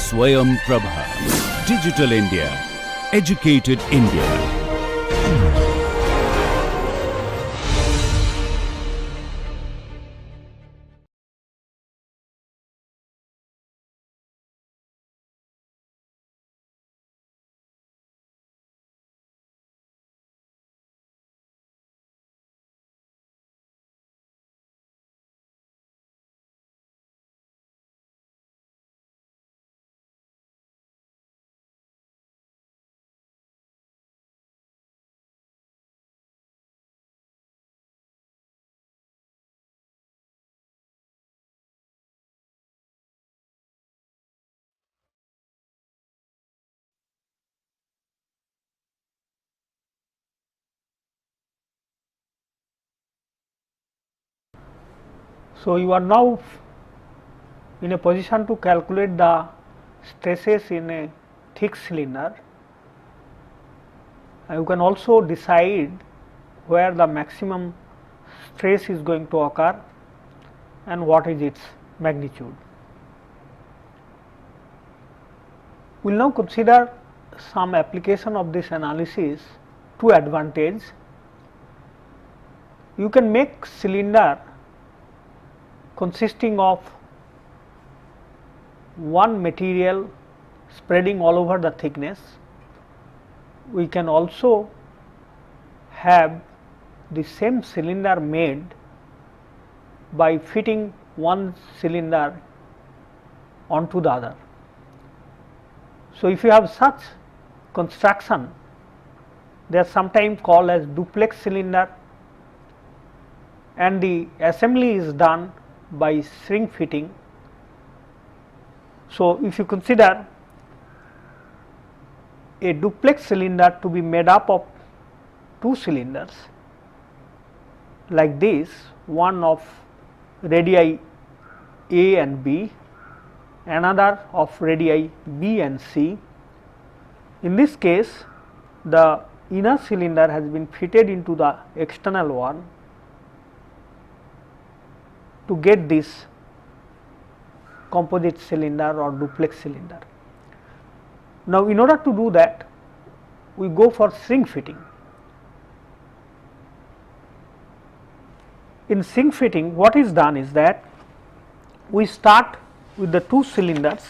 Swayam Prabha. Digital India. Educated India. So, you are now in a position to calculate the stresses in a thick cylinder. You can also decide where the maximum stress is going to occur and what is its magnitude. We will now consider some application of this analysis to advantage. You can make cylinder consisting of one material spreading all over the thickness. We can also have the same cylinder made by fitting one cylinder onto the other. So, if you have such construction, they are sometimes called as duplex cylinder, and the assembly is done by shrink fitting. So, if you consider a duplex cylinder to be made up of two cylinders like this, one of radii A and B, another of radii B and C. In this case, the inner cylinder has been fitted into the external one to get this composite cylinder or duplex cylinder. Now, in order to do that, we go for shrink fitting. In shrink fitting, what is done is that we start with the two cylinders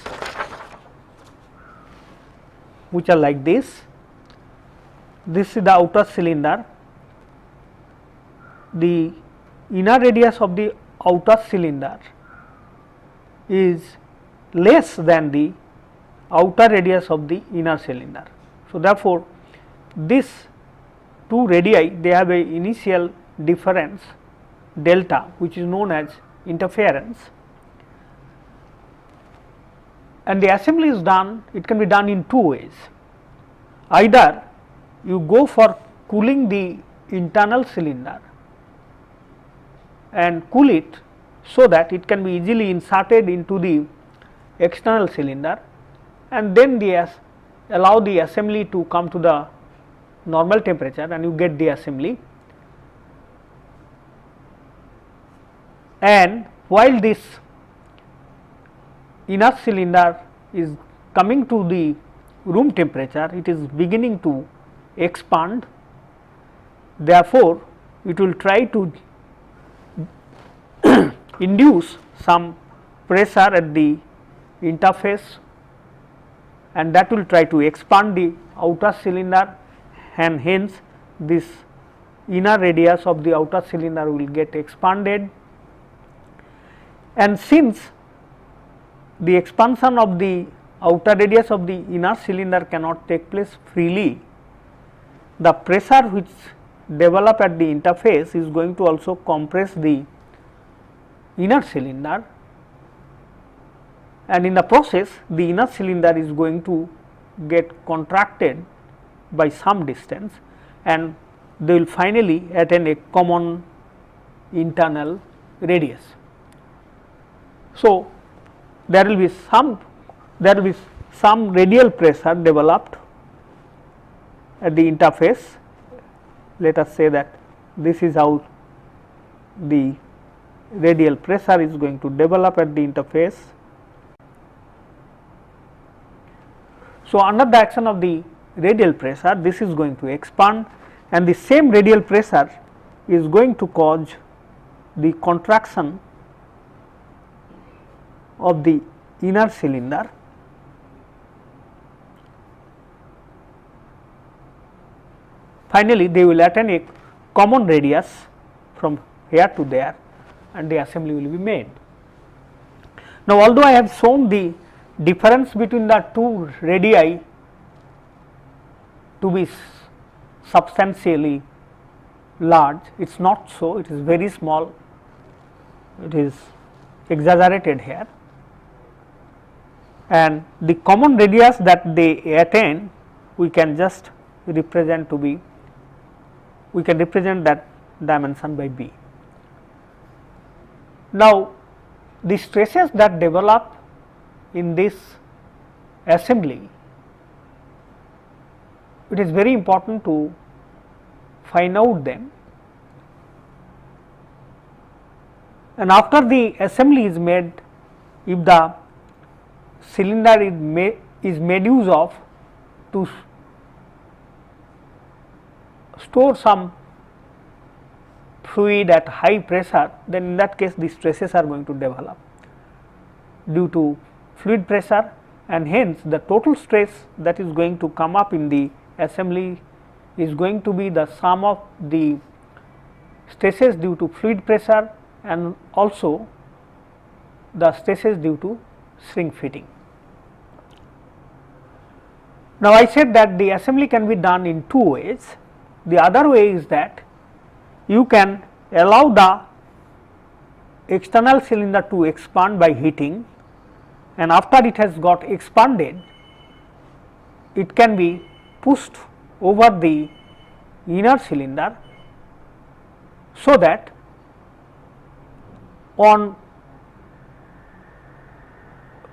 which are like this. This is the outer cylinder. The inner radius of the outer cylinder is less than the outer radius of the inner cylinder. So, therefore, these two radii, they have a initial difference delta, which is known as interference, and the assembly is done. It can be done in two ways. Either you go for cooling the internal cylinder and cool it so that it can be easily inserted into the external cylinder, and then allow the assembly to come to the normal temperature and you get the assembly. And while this inner cylinder is coming to the room temperature, it is beginning to expand. Therefore, it will try to induce some pressure at the interface, and that will try to expand the outer cylinder, and hence this inner radius of the outer cylinder will get expanded. And since the expansion of the outer radius of the inner cylinder cannot take place freely, the pressure which develop at the interface is going to also compress the inner cylinder, and in the process the inner cylinder is going to get contracted by some distance, and they will finally attain a common internal radius. So, there will be some radial pressure developed at the interface. Let us say that this is how the radial pressure is going to develop at the interface, So, under the action of the radial pressure, this is going to expand, and the same radial pressure is going to cause the contraction of the inner cylinder. Finally, they will attain a common radius from here to there, and the assembly will be made. Now, although I have shown the difference between the two radii to be substantially large, it is not so, it is very small, it is exaggerated here, and the common radius that they attain we can just represent to be, we can represent that dimension by B. Now, the stresses that develop in this assembly, it is very important to find out them, and after the assembly is made, if the cylinder is made use of to store some fluid at high pressure, then in that case the stresses are going to develop due to fluid pressure, and hence the total stress that is going to come up in the assembly is going to be the sum of the stresses due to fluid pressure and also the stresses due to shrink fitting. Now, I said that the assembly can be done in two ways. The other way is that you can allow the external cylinder to expand by heating, and after it has got expanded, it can be pushed over the inner cylinder, so that on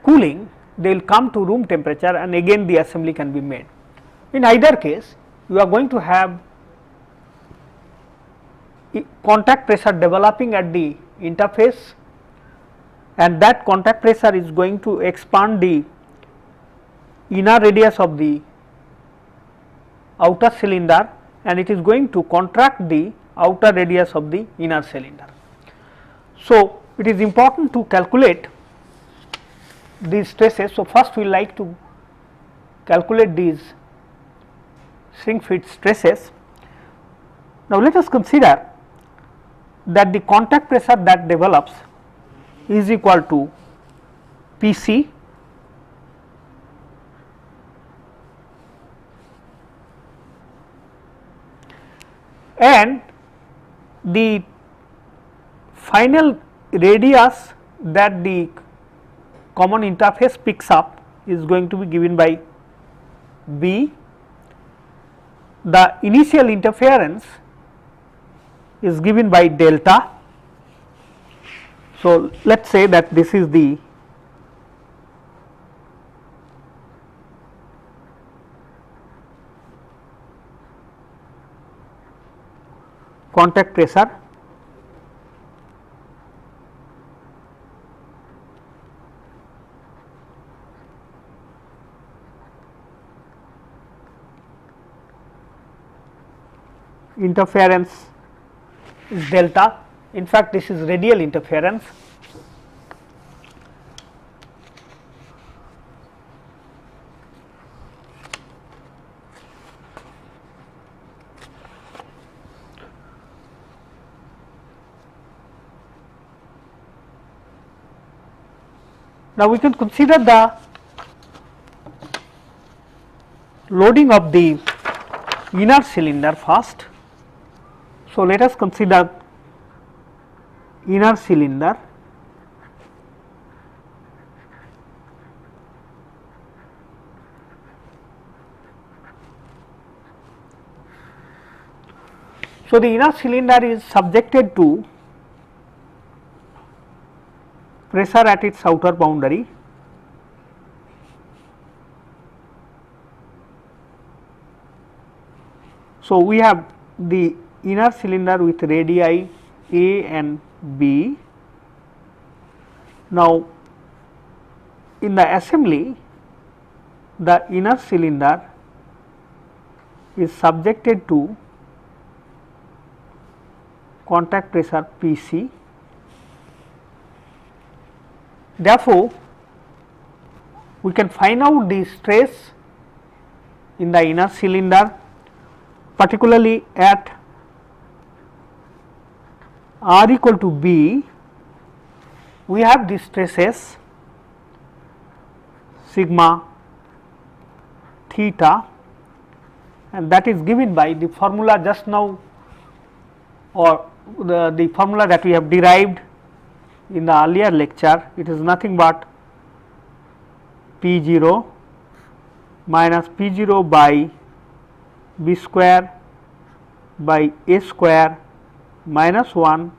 cooling they will come to room temperature, and again the assembly can be made. In either case, you are going to have contact pressure developing at the interface, and that contact pressure is going to expand the inner radius of the outer cylinder, and it is going to contract the outer radius of the inner cylinder. So, it is important to calculate these stresses. So, first we like to calculate these shrink fit stresses. Now, let us consider that the contact pressure that develops is equal to Pc and the final radius that the common interface picks up is going to be given by B. The initial interference is given by delta. So, let us say that this is the contact pressure, interference is delta. In fact, this is radial interference. Now, we can consider the loading of the inner cylinder first. So, let us consider inner cylinder. So, the inner cylinder is subjected to pressure at its outer boundary. So, we have the inner cylinder with radii A and B. Now, in the assembly the inner cylinder is subjected to contact pressure Pc. Therefore, we can find out the stress in the inner cylinder, particularly at r equal to b. We have the stresses sigma theta, and that is given by the formula just now, or the formula that we have derived in the earlier lecture. It is nothing but P0 minus P0 by B square by A square minus 1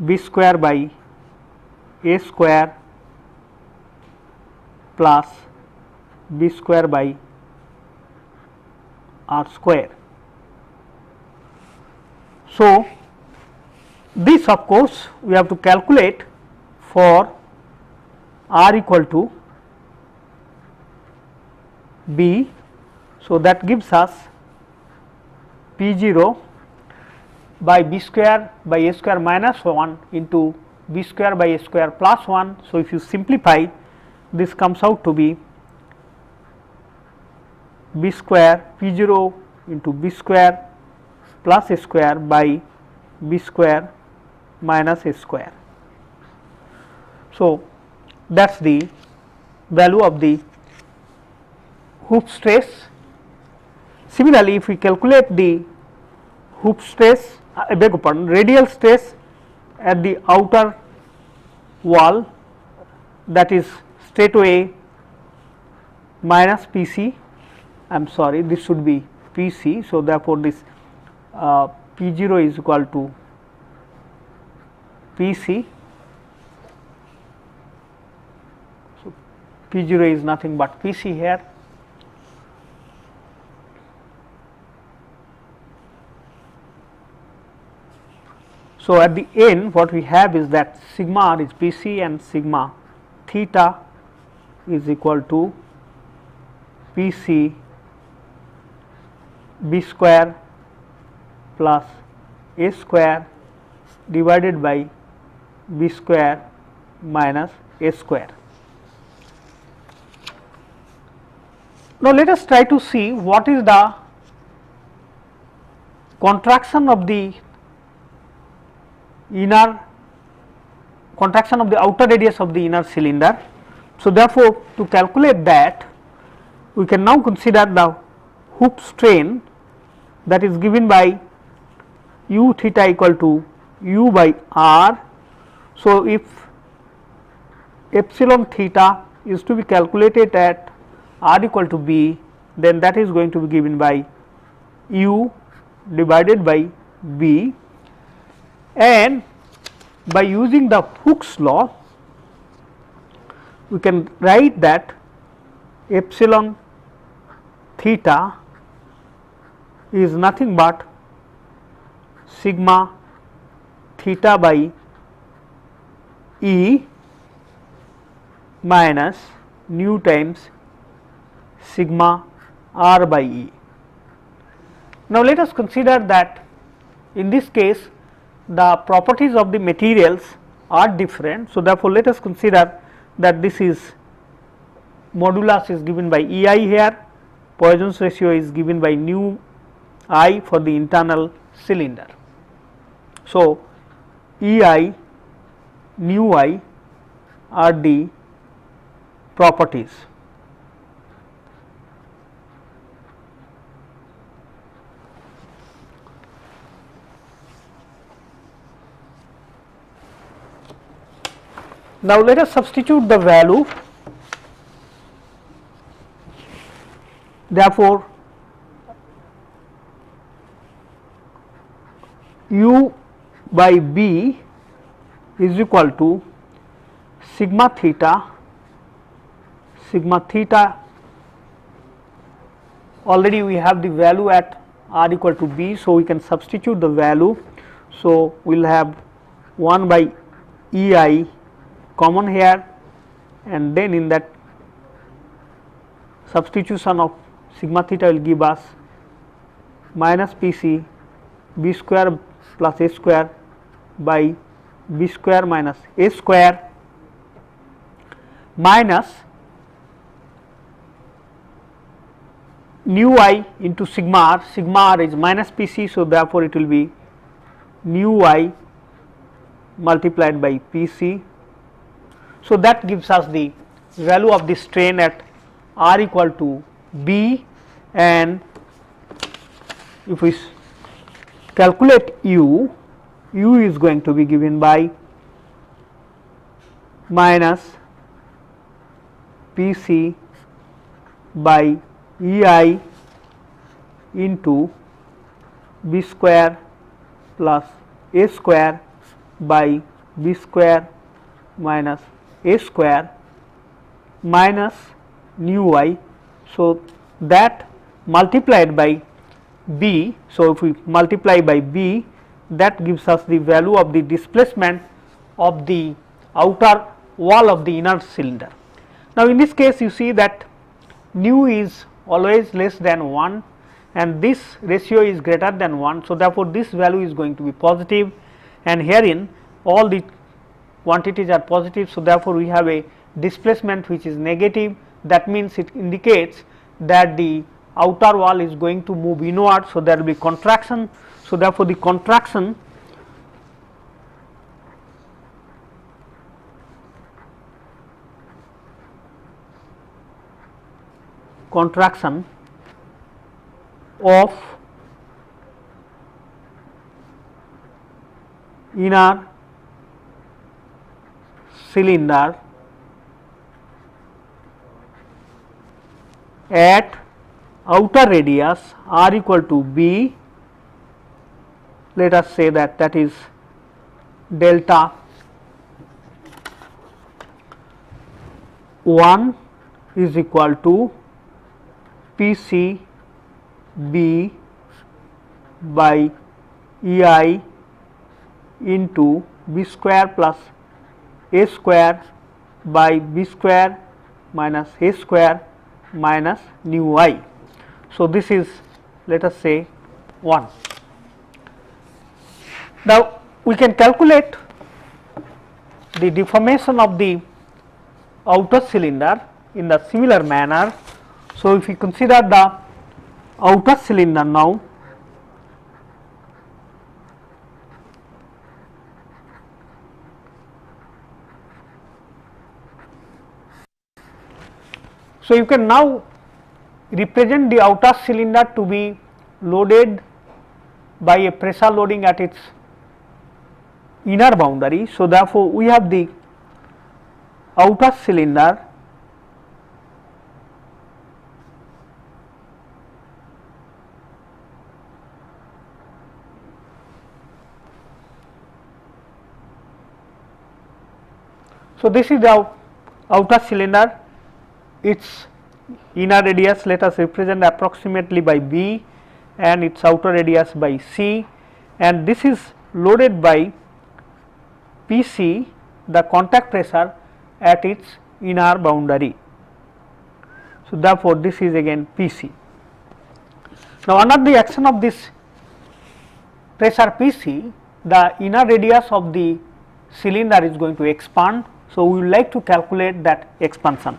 B square by A square plus B square by R square. So, this of course we have to calculate for r equal to b. So, that gives us P0 by B square by A square minus 1 into B square by A square plus 1. So, if you simplify, this comes out to be B square P0 into B square plus A square by B square minus A square. So, that is the value of the hoop stress. Similarly, if we calculate the hoop stress, radial stress at the outer wall, that is straightaway minus Pc, I am sorry, this should be Pc. So, therefore, this P0 is equal to Pc. So, P0 is nothing but Pc here. So, at the end what we have is that sigma r is Pc and sigma theta is equal to Pc B square plus A square divided by B square minus A square. Now, let us try to see what is the contraction of the outer radius of the inner cylinder. So, therefore, to calculate that, we can now consider the hoop strain, that is given by u theta equal to u by r. So, if epsilon theta is to be calculated at r equal to b, then that is going to be given by u divided by b, and by using the Hooke's law, we can write that epsilon theta is nothing but sigma theta by E minus nu times sigma r by E. Now, let us consider that in this case the properties of the materials are different. So, therefore, let us consider that this is modulus is given by EI here, Poisson's ratio is given by nu I for the internal cylinder. So, EI, nu I are the properties. Now, let us substitute the value. Therefore, u by b is equal to sigma theta already we have the value at r equal to b. So, we can substitute the value. So, we will have 1 by EI common here, and then in that substitution of sigma theta will give us minus P c b square plus a square by b square minus a square minus nu I into sigma r is minus P c. So, therefore, it will be nu I multiplied by P c. So, that gives us the value of the strain at r equal to b, and if we calculate u is going to be given by minus P c by E I into b square plus a square by b square minus a square minus nu I. So, that multiplied by b. So, if we multiply by b, that gives us the value of the displacement of the outer wall of the inner cylinder. Now, in this case you see that nu is always less than 1 and this ratio is greater than 1. So, therefore, this value is going to be positive, and herein all the quantities are positive. So, therefore, we have a displacement which is negative. That means it indicates that the outer wall is going to move inward. So, there will be contraction. So, therefore, the contraction of inner cylinder at outer radius r equal to b, let us say that is delta 1 is equal to P c b by E I into b square plus a square by b square minus a square minus nu I. So, this is, let us say, 1. Now, we can calculate the deformation of the outer cylinder in the similar manner. So, if we consider the outer cylinder now, so you can now represent the outer cylinder to be loaded by a pressure loading at its inner boundary. So, therefore, we have the outer cylinder So, this is the outer cylinder, its inner radius let us represent approximately by b and its outer radius by c, and this is loaded by P c, the contact pressure at its inner boundary. So, therefore, this is again P c. Now, under the action of this pressure P c, the inner radius of the cylinder is going to expand. So, we would like to calculate that expansion.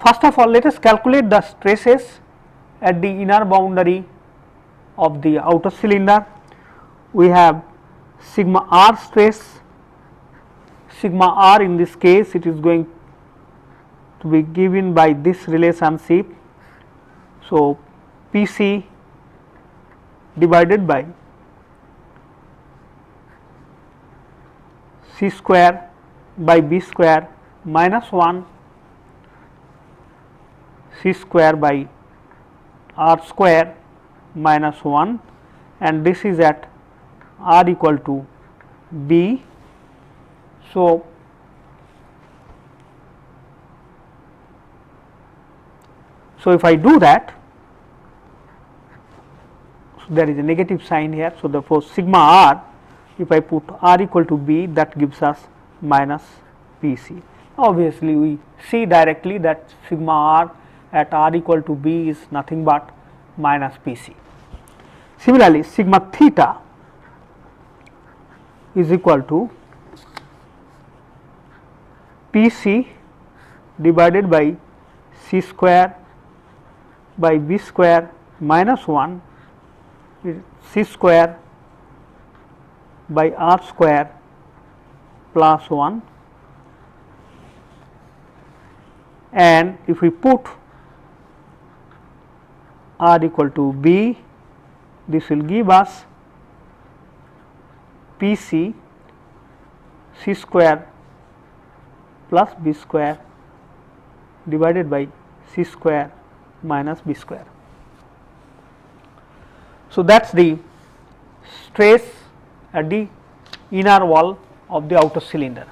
First of all, let us calculate the stresses at the inner boundary of the outer cylinder. We have sigma r stress, sigma r in this case it is going to be given by this relationship. So, P c divided by c square by b square minus 1 c square by r square minus 1, and this is at r equal to b. So, if I do that, so there is a negative sign here. So, therefore, sigma r, if I put r equal to b, that gives us minus Pc. Obviously, we see directly that sigma r at r equal to b is nothing but minus Pc. Similarly, sigma theta is equal to Pc divided by c square by b square minus 1 c square by r square plus 1, and if we put r equal to b, this will give us Pc c square plus b square divided by c square minus b square. So, that is the stress at the inner wall of the outer cylinder.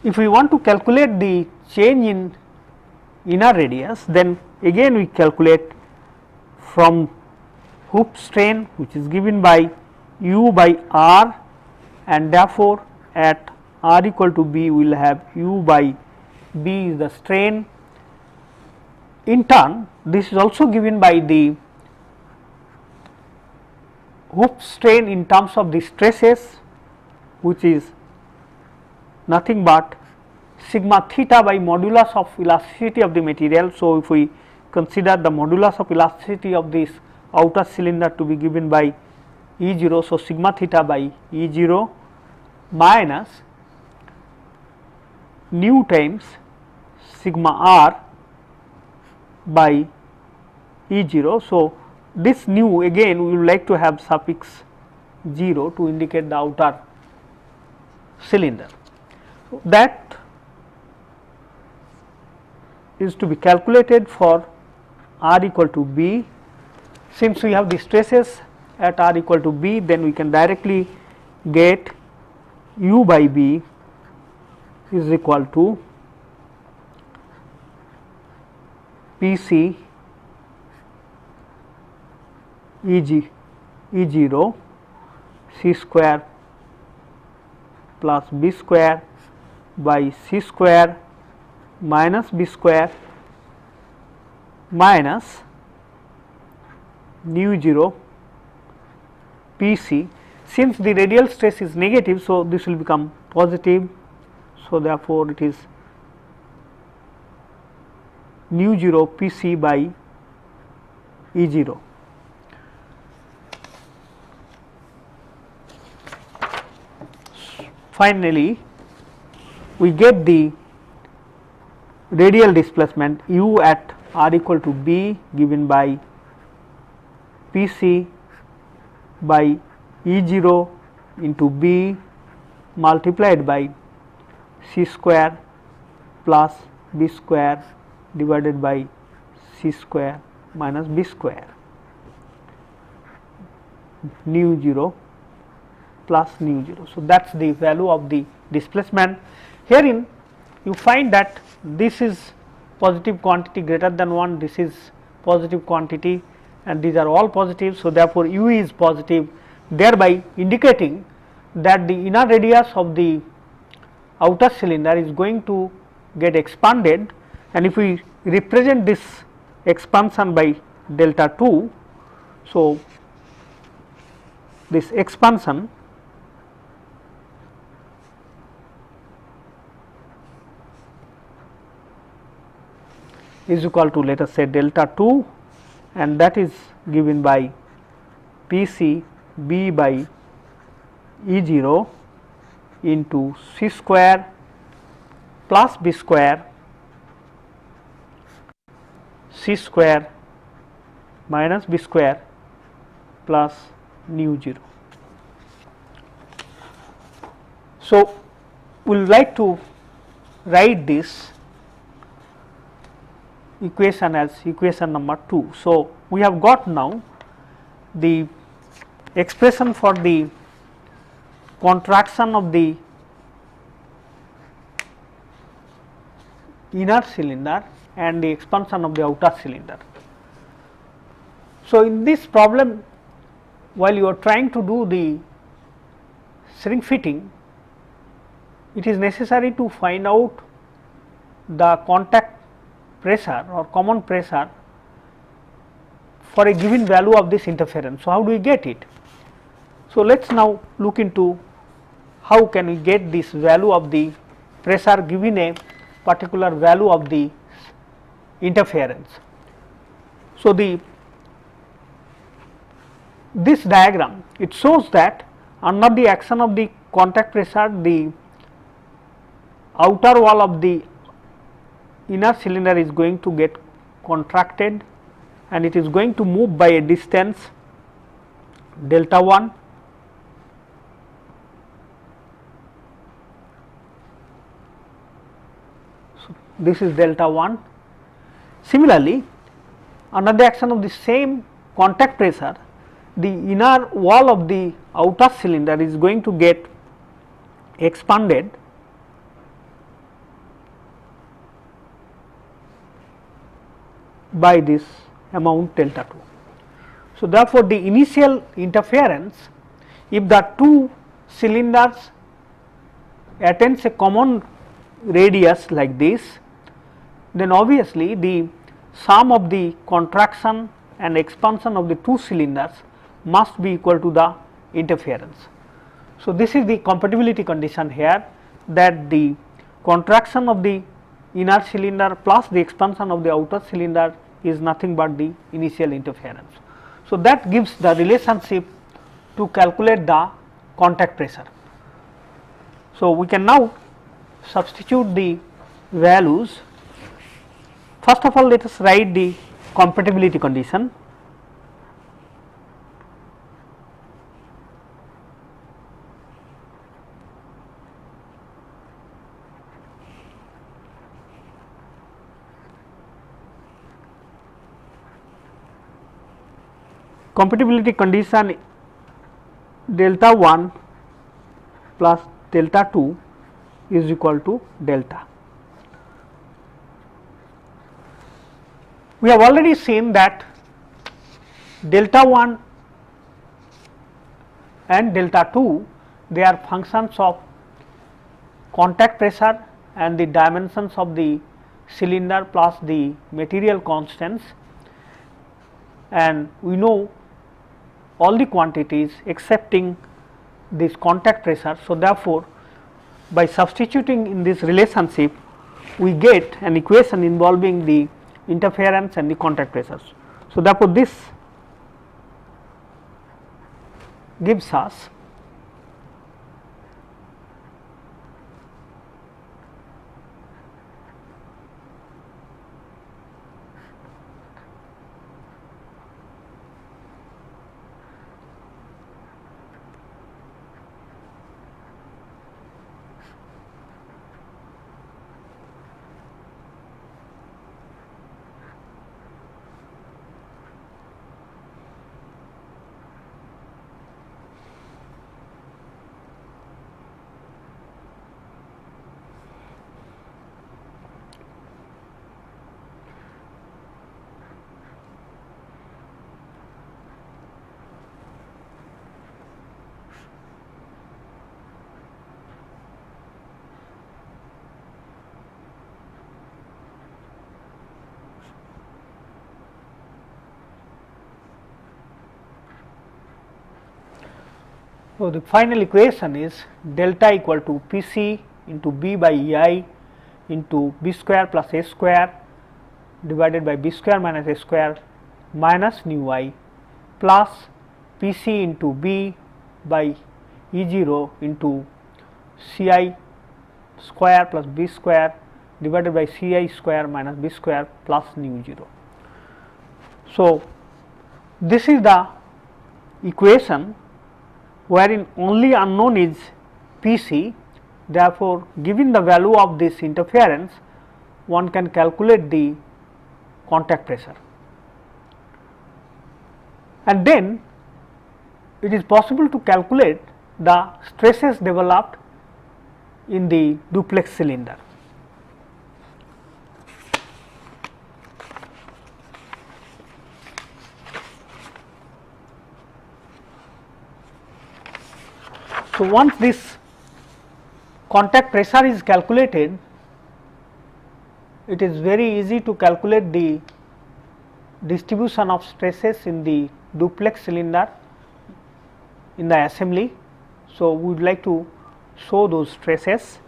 If we want to calculate the change in inner radius, then again we calculate from hoop strain, which is given by u by r, and therefore, at r equal to b we will have u by b is the strain. In turn, this is also given by the hoop strain in terms of the stresses, which is nothing but sigma theta by modulus of elasticity of the material. So, if we consider the modulus of elasticity of this outer cylinder to be given by E0, so sigma theta by E0 minus nu times sigma r by E0. So, this nu again we would like to have suffix 0 to indicate the outer cylinder. So, that is to be calculated for r equal to b. Since we have the stresses at r equal to b, then we can directly get u by b is equal to Pc E0 c square plus b square by c square minus b square minus nu 0 Pc. Since the radial stress is negative, so this will become positive. So, therefore, it is nu 0 Pc by E0. Finally, we get the radial displacement u at r equal to b given by Pc by E0 into b multiplied by c square plus b square divided by c square minus b square, nu 0 plus nu 0. So, that is the value of the displacement. Herein you find that this is positive quantity greater than 1, this is positive quantity, and these are all positive. So, therefore, u is positive, thereby indicating that the inner radius of the outer cylinder is going to get expanded, and if we represent this expansion by delta 2, so this expansion is equal to, let us say, delta 2, and that is given by Pc b by E0 into c square plus b square c square minus b square plus nu 0. So, we would like to write this equation as equation number 2. So, we have got now the expression for the contraction of the inner cylinder and the expansion of the outer cylinder. So, in this problem, while you are trying to do the shrink fitting, it is necessary to find out the contact pressure or common pressure for a given value of this interference. So, how do we get it? So, let us now look into how can we get this value of the pressure given a particular value of the interference. So, this diagram, it shows that under the action of the contact pressure, the outer wall of the inner cylinder is going to get contracted and it is going to move by a distance delta 1 . So, this is delta 1. Similarly, under the action of the same contact pressure, the inner wall of the outer cylinder is going to get expanded by this amount delta 2. So, therefore, the initial interference, if the two cylinders attains a common radius like this, then obviously the sum of the contraction and expansion of the two cylinders must be equal to the interference. So, this is the compatibility condition here, that the contraction of the inner cylinder plus the expansion of the outer cylinder is nothing but the initial interference. So, that gives the relationship to calculate the contact pressure. So, we can now substitute the values. First of all, let us write the compatibility condition. Compatibility condition delta 1 plus delta 2 is equal to delta. We have already seen that delta 1 and delta 2, they are functions of contact pressure and the dimensions of the cylinder plus the material constants, and we know all the quantities excepting this contact pressure. So, therefore, by substituting in this relationship, we get an equation involving the interference and the contact pressures. So, therefore, this gives us so the final equation is delta equal to Pc into B by Ei into B square plus A square divided by B square minus A square minus nu I plus Pc into B by E0 into Ci square plus B square divided by Ci square minus B square plus nu 0. So, this is the equation wherein only unknown is Pc. Therefore, given the value of this interference, one can calculate the contact pressure, and then it is possible to calculate the stresses developed in the duplex cylinder. So, once this contact pressure is calculated, it is very easy to calculate the distribution of stresses in the duplex cylinder in the assembly. So, we would like to show those stresses.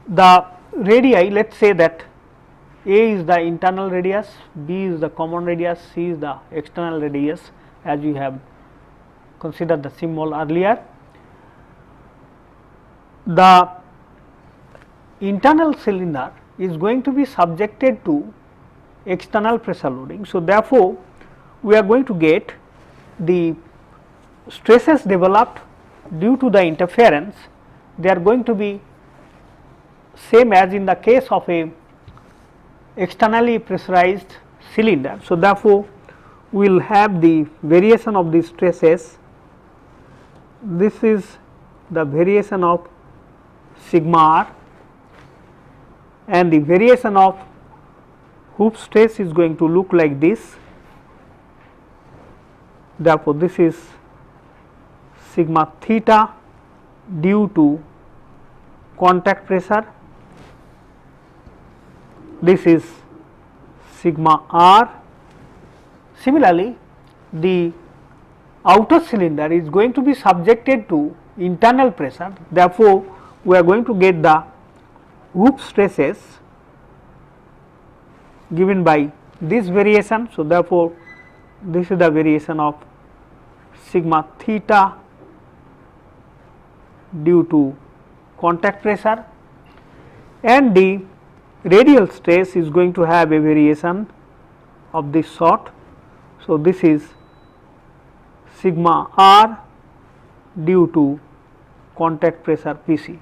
The radii, let us say that A is the internal radius, B is the common radius, C is the external radius, as we have considered the symbol earlier. The internal cylinder is going to be subjected to external pressure loading. So, therefore, we are going to get the stresses developed due to the interference, they are going to be same as in the case of a externally pressurized cylinder. So, therefore, we will have the variation of the stresses. This is the variation of sigma r, and the variation of hoop stress is going to look like this. Therefore, this is sigma theta due to contact pressure, this is sigma r. Similarly, the outer cylinder is going to be subjected to internal pressure, therefore, we are going to get the hoop stresses given by this variation. So, therefore, this is the variation of sigma theta due to contact pressure, and the radial stress is going to have a variation of this sort. So, this is sigma r due to contact pressure P c.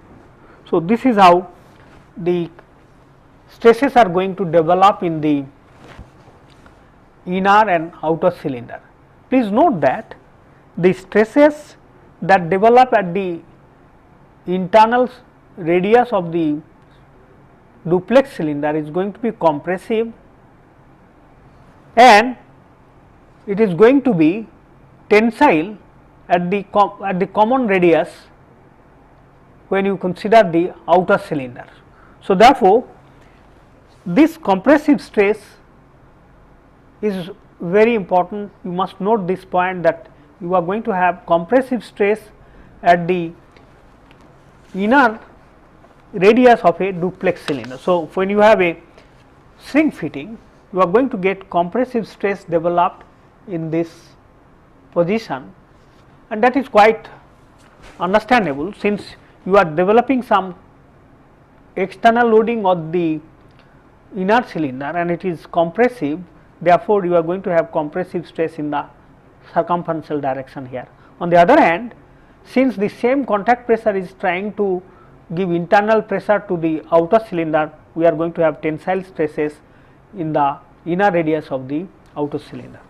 So, this is how the stresses are going to develop in the inner and outer cylinder. Please note that the stresses that develop at the internal radius of the duplex cylinder is going to be compressive, and it is going to be tensile at the common radius when you consider the outer cylinder. So, therefore, this compressive stress is very important. You must note this point, that you are going to have compressive stress at the inner radius of a duplex cylinder. So, when you have a shrink fitting, you are going to get compressive stress developed in this position, and that is quite understandable, since you are developing some external loading of the inner cylinder and it is compressive. Therefore, you are going to have compressive stress in the circumferential direction here. On the other hand, since the same contact pressure is trying to give internal pressure to the outer cylinder, we are going to have tensile stresses in the inner radius of the outer cylinder.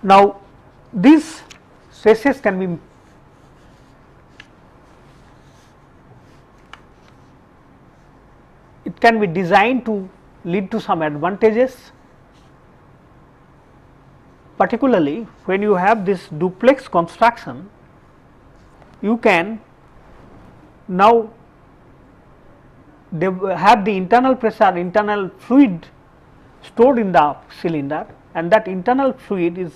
Now, these stresses can be designed to lead to some advantages, particularly when you have this duplex construction. You can now have the internal pressure, internal fluid stored in the cylinder, and that internal fluid is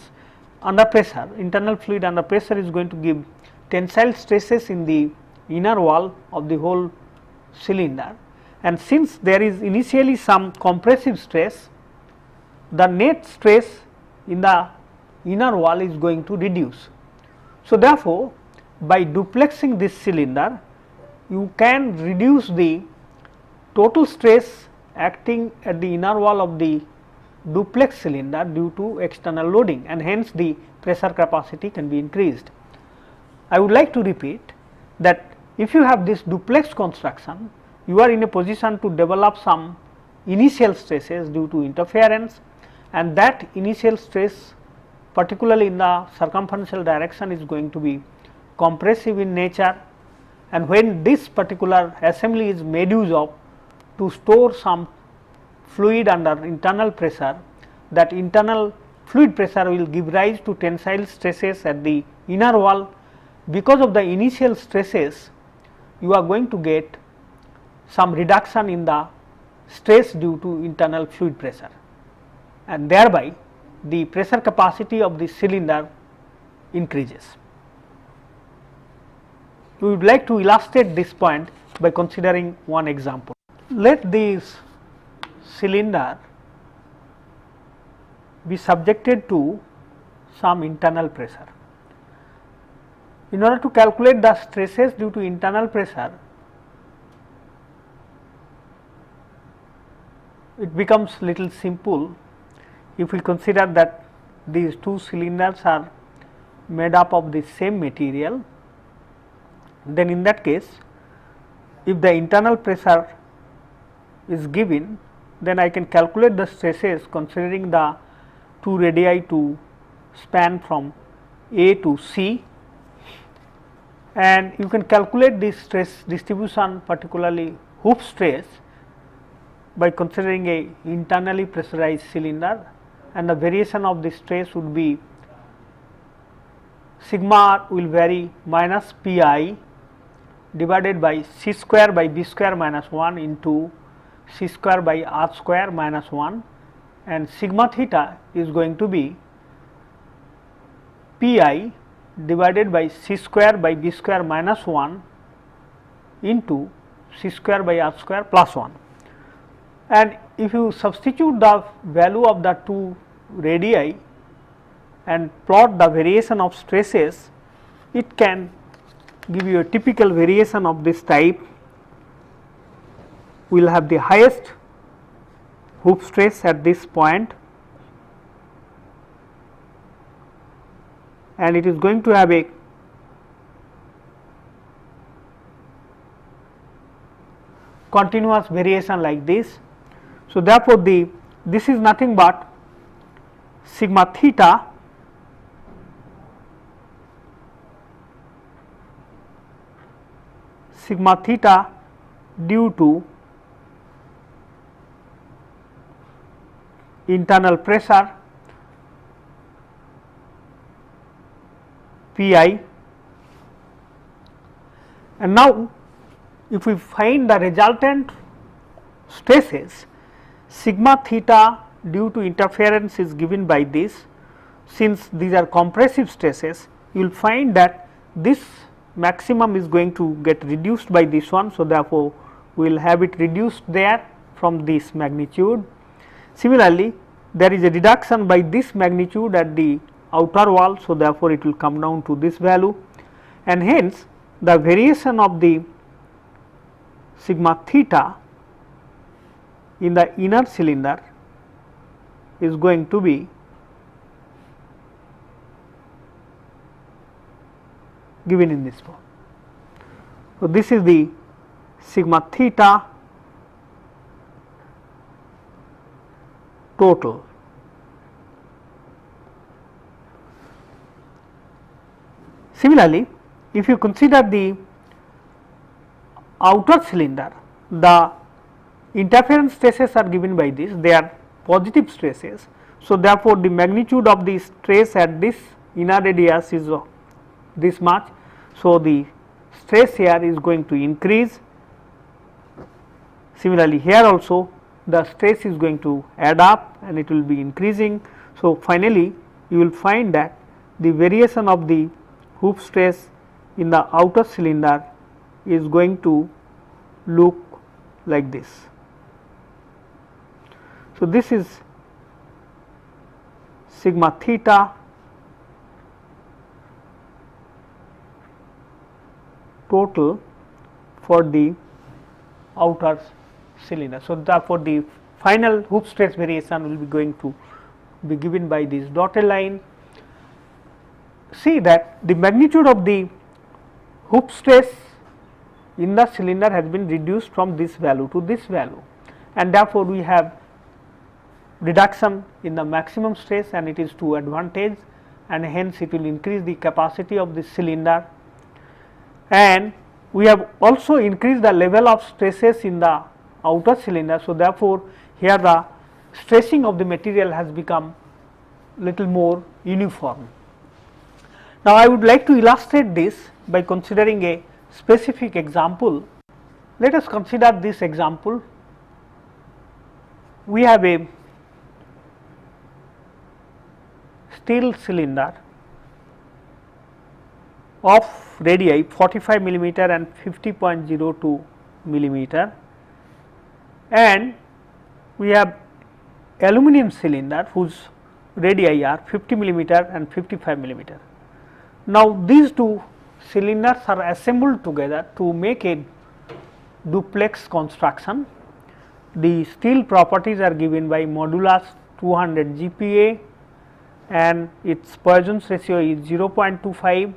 under pressure. Internal fluid under pressure is going to give tensile stresses in the inner wall of the whole cylinder, and since there is initially some compressive stress, the net stress in the inner wall is going to reduce. So, therefore, by duplexing this cylinder, you can reduce the total stress acting at the inner wall of the duplex cylinder due to external loading, and hence the pressure capacity can be increased. I would like to repeat that if you have this duplex construction, you are in a position to develop some initial stresses due to interference, and that initial stress, particularly in the circumferential direction, is going to be compressive in nature, and when this particular assembly is made use of to store some fluid under internal pressure, that internal fluid pressure will give rise to tensile stresses at the inner wall. Because of the initial stresses, you are going to get some reduction in the stress due to internal fluid pressure, and thereby the pressure capacity of the cylinder increases. We would like to illustrate this point by considering one example. Let this cylinder be subjected to some internal pressure. In order to calculate the stresses due to internal pressure, it becomes little simple if we consider that these two cylinders are made up of the same material. Then in that case, if the internal pressure is given, then I can calculate the stresses considering the two radii to span from A to C, and you can calculate this stress distribution, particularly hoop stress, by considering a internally pressurized cylinder, and the variation of the stress would be sigma will vary minus pi divided by c square by b square minus 1 into c square by r square minus 1, and sigma theta is going to be pi divided by c square by b square minus 1 into c square by r square plus 1. And if you substitute the value of the two radii and plot the variation of stresses, it can give you a typical variation of this type. We will have the highest hoop stress at this point, and it is going to have a continuous variation like this. So, therefore, this is nothing but sigma theta due to internal pressure Pi, and now if we find the resultant stresses, sigma theta due to interference is given by this. Since these are compressive stresses, you will find that this maximum is going to get reduced by this one. So, therefore, we will have it reduced there from this magnitude. Similarly, there is a reduction by this magnitude at the outer wall. So, therefore, it will come down to this value, and hence the variation of the sigma theta in the inner cylinder is going to be given in this form. So, this is the sigma theta total. Similarly, if you consider the outer cylinder, the interference stresses are given by this, they are positive stresses. So, therefore, the magnitude of the stress at this inner radius is this much. So, the stress here is going to increase. Similarly, here also the stress is going to add up and it will be increasing. So, finally, you will find that the variation of the hoop stress in the outer cylinder is going to look like this. So, this is sigma theta total for the outer cylinder. So, therefore, the final hoop stress variation will be going to be given by this dotted line. See that the magnitude of the hoop stress in the cylinder has been reduced from this value to this value, and therefore, we have reduction in the maximum stress, and it is to advantage, and hence it will increase the capacity of this cylinder. And we have also increased the level of stresses in the outer cylinder. So, therefore, here the stressing of the material has become little more uniform. Now, I would like to illustrate this by considering a specific example. Let us consider this example. We have a steel cylinder of radii 45 millimeter and 50.02 millimeter, and we have aluminum cylinder whose radii are 50 millimeter and 55 millimeter. Now, these two cylinders are assembled together to make a duplex construction. The steel properties are given by modulus 200 GPa and its Poisson's ratio is 0.25.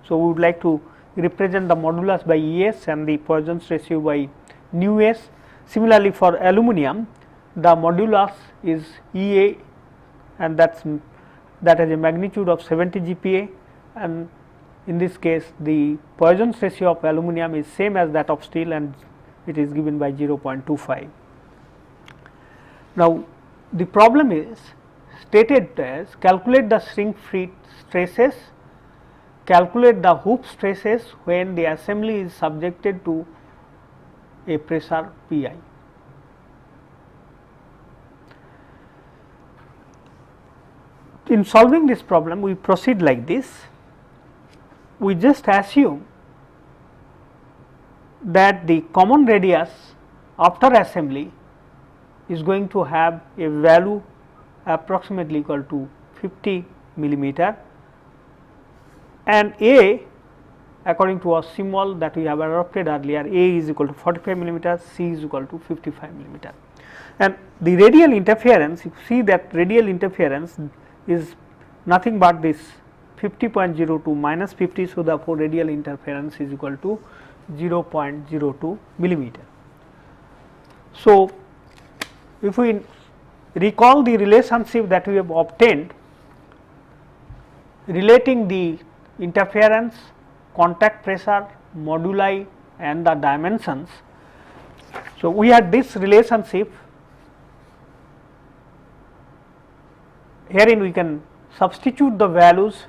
So, we would like to represent the modulus by Es and the Poisson's ratio by nu s. Similarly, for aluminum the modulus is Ea and that has a magnitude of 70 GPa, and in this case the Poisson's ratio of aluminum is same as that of steel and it is given by 0.25. Now, the problem is stated as calculate the shrink fit stresses, calculate the hoop stresses when the assembly is subjected to a pressure Pi. In solving this problem, we proceed like this. We just assume that the common radius after assembly is going to have a value approximately equal to 50 millimeter, and A according to our symbol that we have adopted earlier, A is equal to 45 millimeter, C is equal to 55 millimeter. And the radial interference, you see that radial interference is nothing but this 50.02 minus 50. So, therefore, radial interference is equal to 0.02 millimeter. So, if we recall the relationship that we have obtained relating the interference, contact pressure, moduli and the dimensions. So, we had this relationship. Herein we can substitute the values,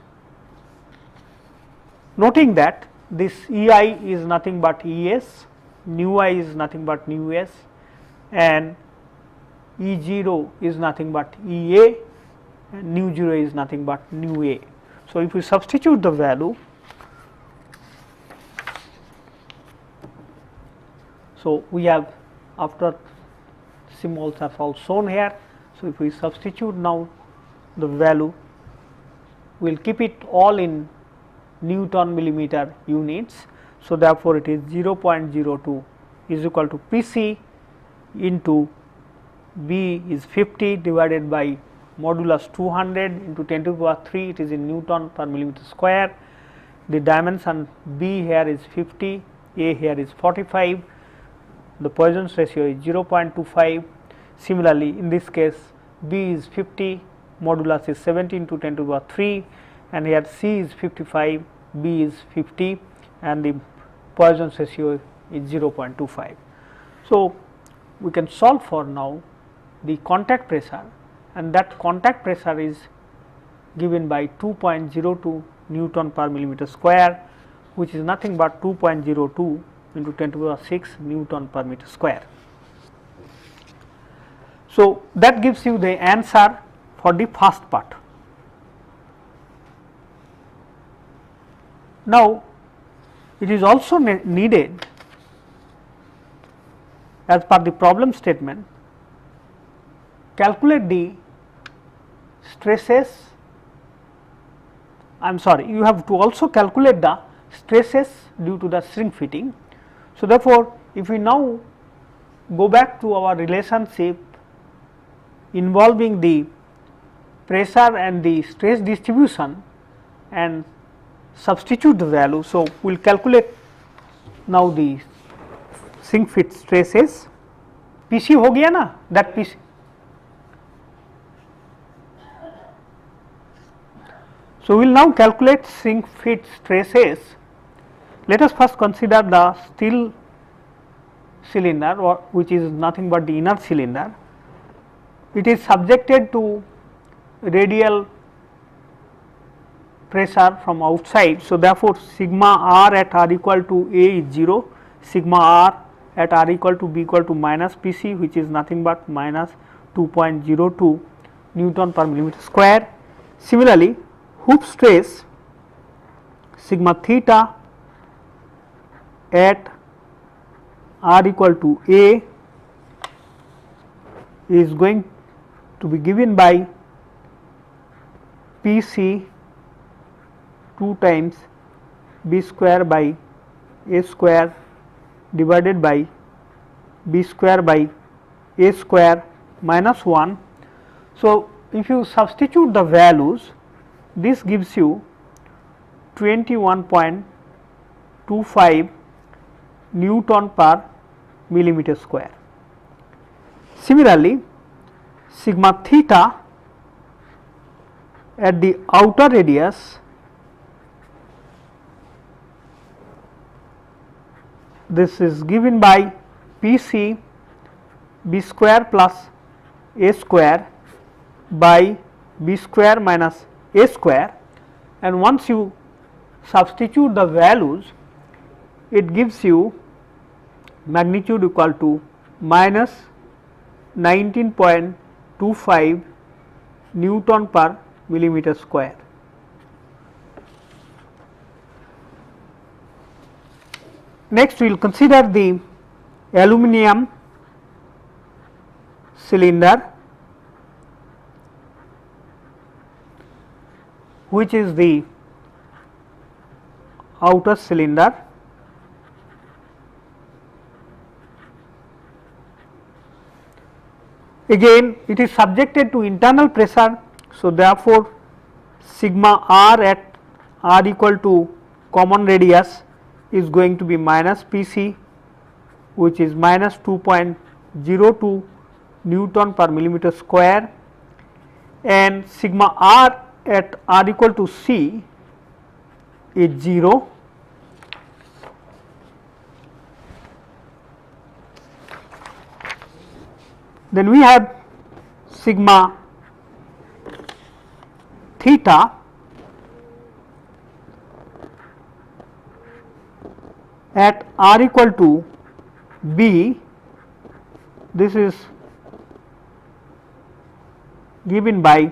noting that this Ei is nothing but Es, nu I is nothing but nu s, and E0 is nothing but Ea, and nu 0 is nothing but nu a. So, if we substitute the value, so we have after symbols are all shown here. So, if we substitute now the value, we will keep it all in Newton millimeter units. So, therefore, it is 0.02 is equal to Pc into B is 50 divided by modulus 200 into 10 to the power 3, it is in Newton per millimeter square. The dimension B here is 50, A here is 45, the Poisson's ratio is 0.25. Similarly, in this case B is 50, modulus is 70 into 10 to the power 3, and here C is 55, B is 50 and the Poisson's ratio is 0.25. So, we can solve for now the contact pressure, and that contact pressure is given by 2.02 Newton per millimeter square, which is nothing but 2.02 into 10 to the power 6 Newton per meter square. So, that gives you the answer for the first part. Now, it is also needed as per the problem statement, calculate the stresses, I am sorry, you have to also calculate the stresses due to the shrink fitting. So, therefore, if we now go back to our relationship involving the pressure and the stress distribution and substitute the value. So, we will calculate now the shrink fit stresses. PC हो गया ना, that PC. So, we will now calculate shrink fit stresses. Let us first consider the steel cylinder, which is nothing but the inner cylinder. It is subjected to radial pressure from outside. So, therefore, sigma r at r equal to A is 0, sigma r at r equal to B equal to minus P c, which is nothing but minus 2.02 Newton per millimeter square. Similarly, hoop stress sigma theta at r equal to A is going to be given by P c 2 times B square by A square divided by B square by A square minus 1. So, if you substitute the values, this gives you 21.25 Newton per millimeter square. Similarly, sigma theta at the outer radius, this is given by P c B square plus A square by B square minus A square, and once you substitute the values, it gives you magnitude equal to minus 19.25 Newton per millimeter square. Next, we will consider the aluminum cylinder, which is the outer cylinder. Again, it is subjected to internal pressure. So, therefore, sigma r at r equal to common radius is going to be minus P c, which is minus 2.02 Newton per millimeter square, and sigma r at r equal to C is 0. Then we have sigma theta at r equal to B. This is given by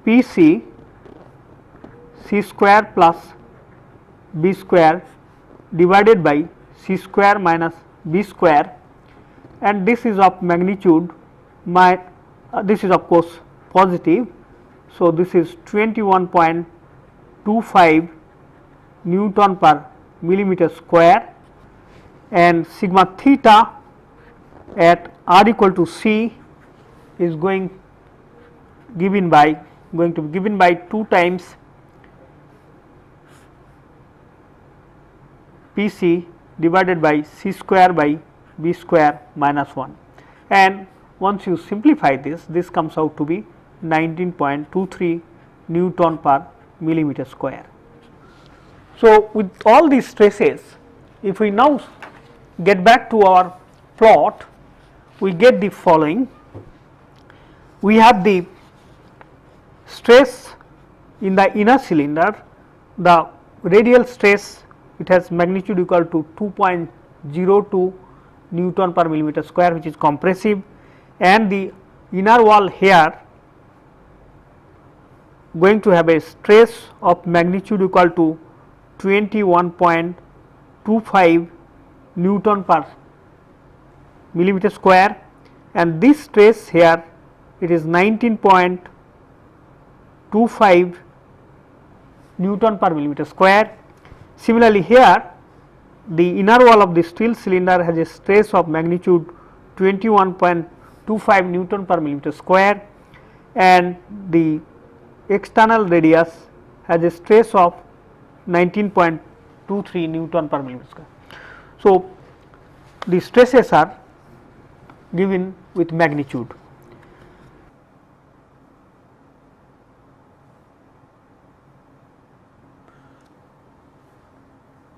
P c C square plus B square divided by C square minus B square, and this is of magnitude this is of course positive. So, this is 21.25 Newton per millimeter square, and sigma theta at r equal to C is going to be given by 2 times P c divided by C square by B square minus 1, and once you simplify this, this comes out to be 19.23 Newton per millimeter square. So, with all these stresses, if we now get back to our plot, we get the following. We have the stress in the inner cylinder, the radial stress, it has magnitude equal to 2.02 Newton per millimeter square, which is compressive, and the inner wall here going to have a stress of magnitude equal to 21.25 Newton per millimeter square, and this stress here it is 19.25 Newton per millimeter square. Similarly, here the inner wall of the steel cylinder has a stress of magnitude 21.25 Newton per millimeter square, and the external radius has a stress of 19.23 Newton per millimeter square. So, the stresses are given with magnitude.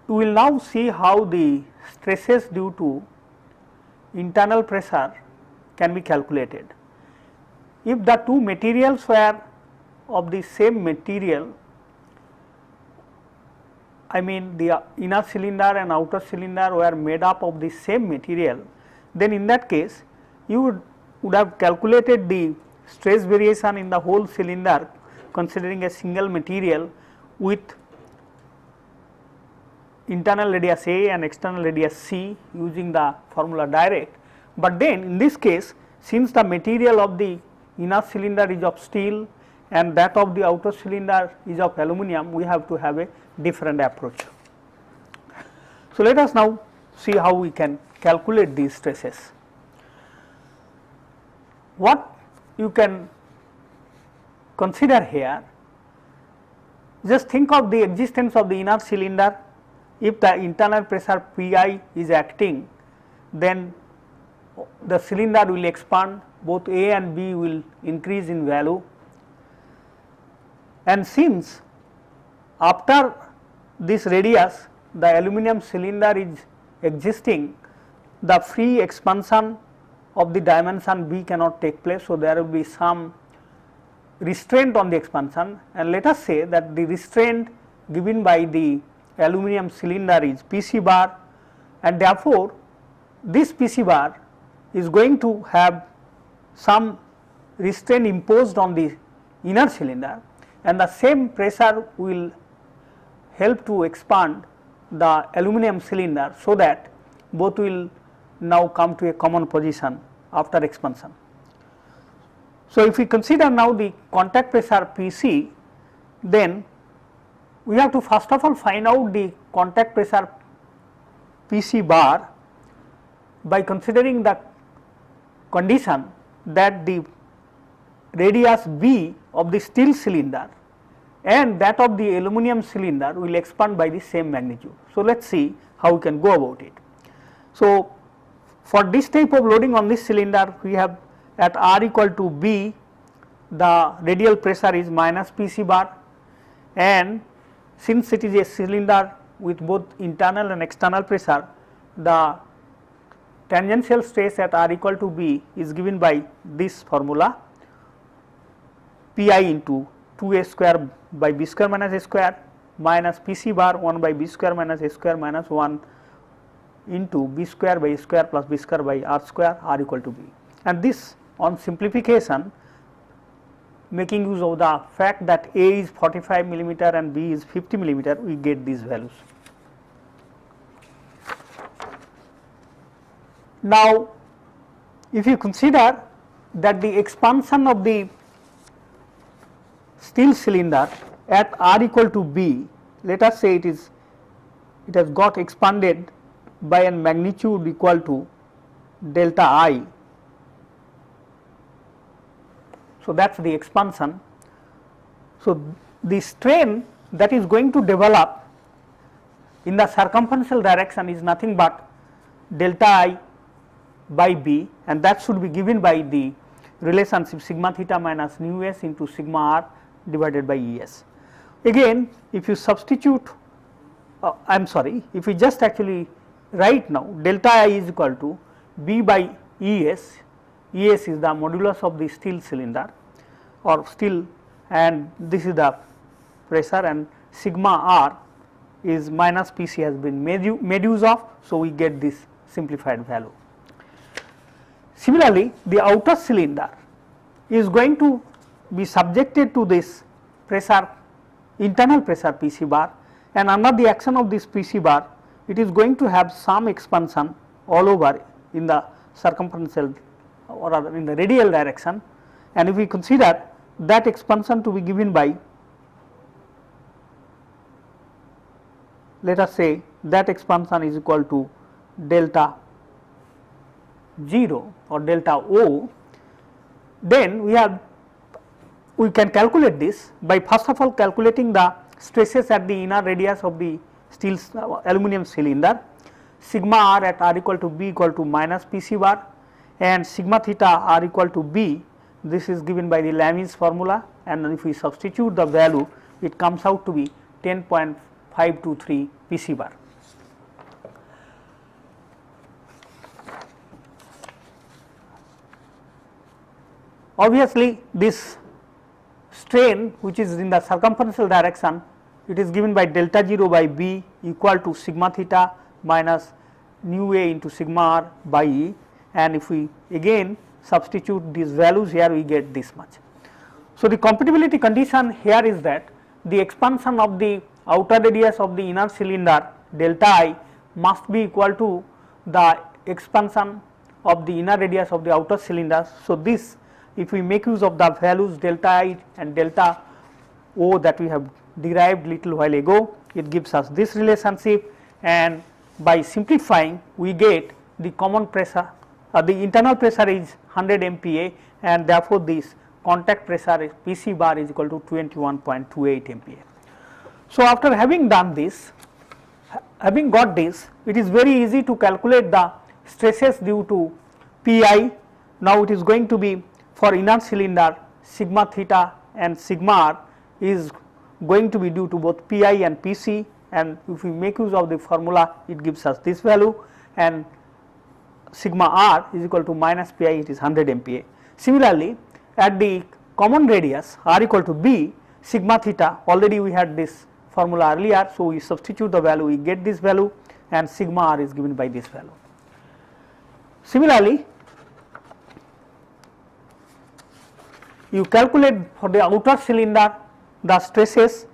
We will now see how the stresses due to internal pressure can be calculated. If the two materials were of the same material, I mean the inner cylinder and outer cylinder were made up of the same material, then in that case you would have calculated the stress variation in the whole cylinder considering a single material with internal radius A and external radius C using the formula direct. But then in this case, since the material of the inner cylinder is of steel and that of the outer cylinder is of aluminum, we have to have a different approach. So, let us now see how we can calculate these stresses. What you can consider here, just think of the existence of the inner cylinder. If the internal pressure Pi is acting, then the cylinder will expand, both A and B will increase in value, and since after this radius the aluminum cylinder is existing, the free expansion of the dimension B cannot take place. So, there will be some restraint on the expansion, and let us say that the restraint given by the aluminum cylinder is PC bar, and therefore, this PC bar is going to have some restraint imposed on the inner cylinder, and the same pressure will help to expand the aluminum cylinder, so that both will now come to a common position after expansion. So, if we consider now the contact pressure PC, then we have to first of all find out the contact pressure PC bar by considering the condition that the radius B of the steel cylinder and that of the aluminum cylinder will expand by the same magnitude. So, let us see how we can go about it. So, for this type of loading on this cylinder, we have at R equal to B, the radial pressure is minus PC bar, and since it is a cylinder with both internal and external pressure, the tangential stress at R equal to B is given by this formula, Pi into 2a square by b square minus a square minus PC bar 1 by b square minus a square minus 1 into b square by a square plus b square by r square, R equal to B. And this on simplification, making use of the fact that A is 45 millimeter and B is 50 millimeter, we get these values. Now, if you consider that the expansion of the steel cylinder at R equal to B, let us say it has got expanded by a magnitude equal to delta I. So, that is the expansion. So, the strain that is going to develop in the circumferential direction is nothing but delta I by B, and that should be given by the relationship sigma theta minus nu s into sigma r divided by Es. Again, if you substitute, if you just actually write now delta I is equal to B by Es, Es is the modulus of the steel cylinder or steel, and this is the pressure, and sigma r is minus Pc has been made use of. So, we get this simplified value. Similarly, the outer cylinder is going to be subjected to this pressure, internal pressure PC bar, and under the action of this PC bar, it is going to have some expansion all over in the circumferential or rather in the radial direction, and if we consider that expansion to be given by, let us say that expansion is equal to delta 0 or delta O, then we can calculate this by first of all calculating the stresses at the inner radius of the steel aluminum cylinder, sigma r at R equal to B equal to minus PC bar, and sigma theta R equal to B, this is given by the Lami's formula, and if we substitute the value, it comes out to be 10.523 PC bar. obviously this strain which is in the circumferential direction, it is given by delta 0 by B equal to sigma theta minus nu A into sigma r by E, and if we again substitute these values here, we get this much. So, the compatibility condition here is that the expansion of the outer radius of the inner cylinder delta I must be equal to the expansion of the inner radius of the outer cylinder. So, this if we make use of the values delta I and delta O that we have derived little while ago, it gives us this relationship, and by simplifying we get the common pressure, the internal pressure is 100 MPa, and therefore this contact pressure is PC bar is equal to 21.28 MPa. So, after having done this, having got this, it is very easy to calculate the stresses due to Pi. Now, it is going to be for inner cylinder sigma theta and sigma r is going to be due to both Pi and Pc, and if we make use of the formula, it gives us this value, and sigma r is equal to minus Pi, it is 100 MPa. Similarly, at the common radius r equal to B, sigma theta, already we had this formula earlier, so we substitute the value, we get this value, and sigma r is given by this value. Similarly, you calculate for the outer cylinder the stresses,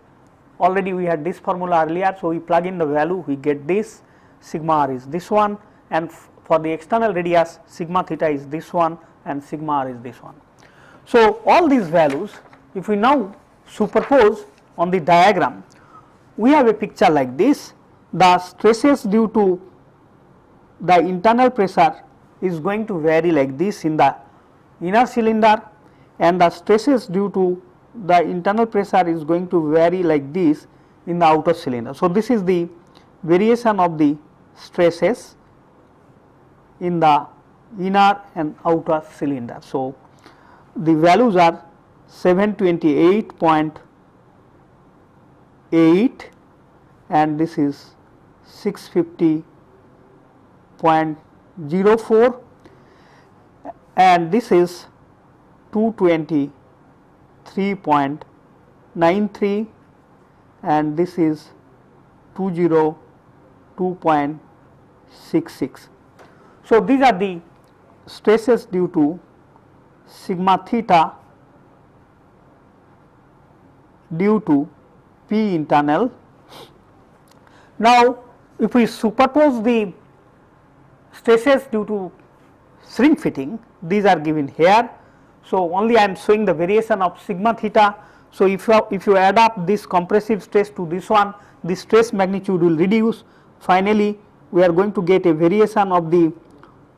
already we had this formula earlier, so we plug in the value, we get this, sigma r is this one, and for the external radius sigma theta is this one and sigma r is this one. So, all these values if we now superpose on the diagram, we have a picture like this. The stresses due to the internal pressure is going to vary like this in the inner cylinder, and the stresses due to the internal pressure is going to vary like this in the outer cylinder. So, this is the variation of the stresses in the inner and outer cylinder. So, the values are 728.8 and this is 650.04 and this is 223.93 and this is 202.66. So, these are the stresses due to sigma theta due to P internal. Now, if we superpose the stresses due to shrink fitting, these are given here. So, only I am showing the variation of sigma theta. So, if you add up this compressive stress to this one, the stress magnitude will reduce. Finally, we are going to get a variation of the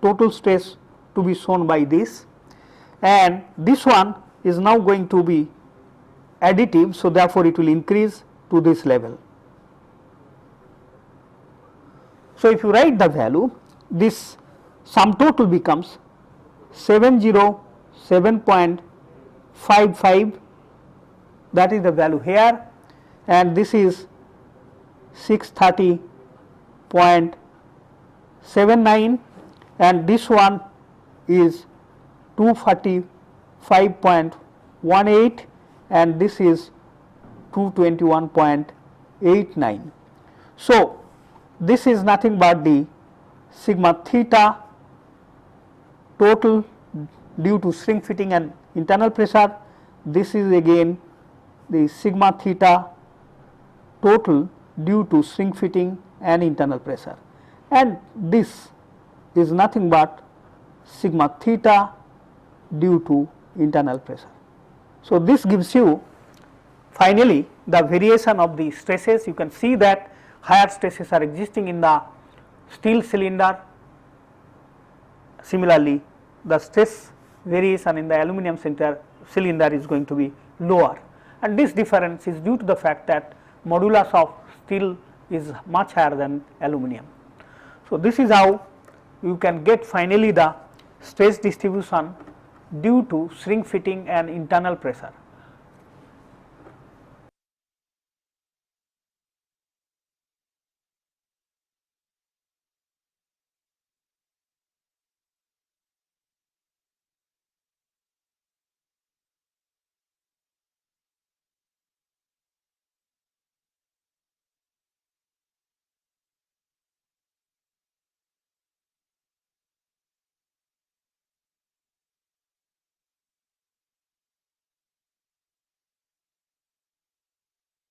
total stress to be shown by this, and this one is now going to be additive. So, therefore, it will increase to this level. So, if you write the value, this sum total becomes 707.55, that is the value here, and this is 630.79 and this one is 245.18 and this is 221.89. So, this is nothing but the sigma theta total due to shrink fitting and internal pressure. This is again the sigma theta total due to shrink fitting and internal pressure, and this is nothing but sigma theta due to internal pressure. So, this gives you finally the variation of the stresses. You can see that higher stresses are existing in the steel cylinder. Similarly, the stress variation in the aluminum cylinder is going to be lower, and this difference is due to the fact that modulus of steel is much higher than aluminum. So, this is how you can get finally the stress distribution due to shrink fitting and internal pressure.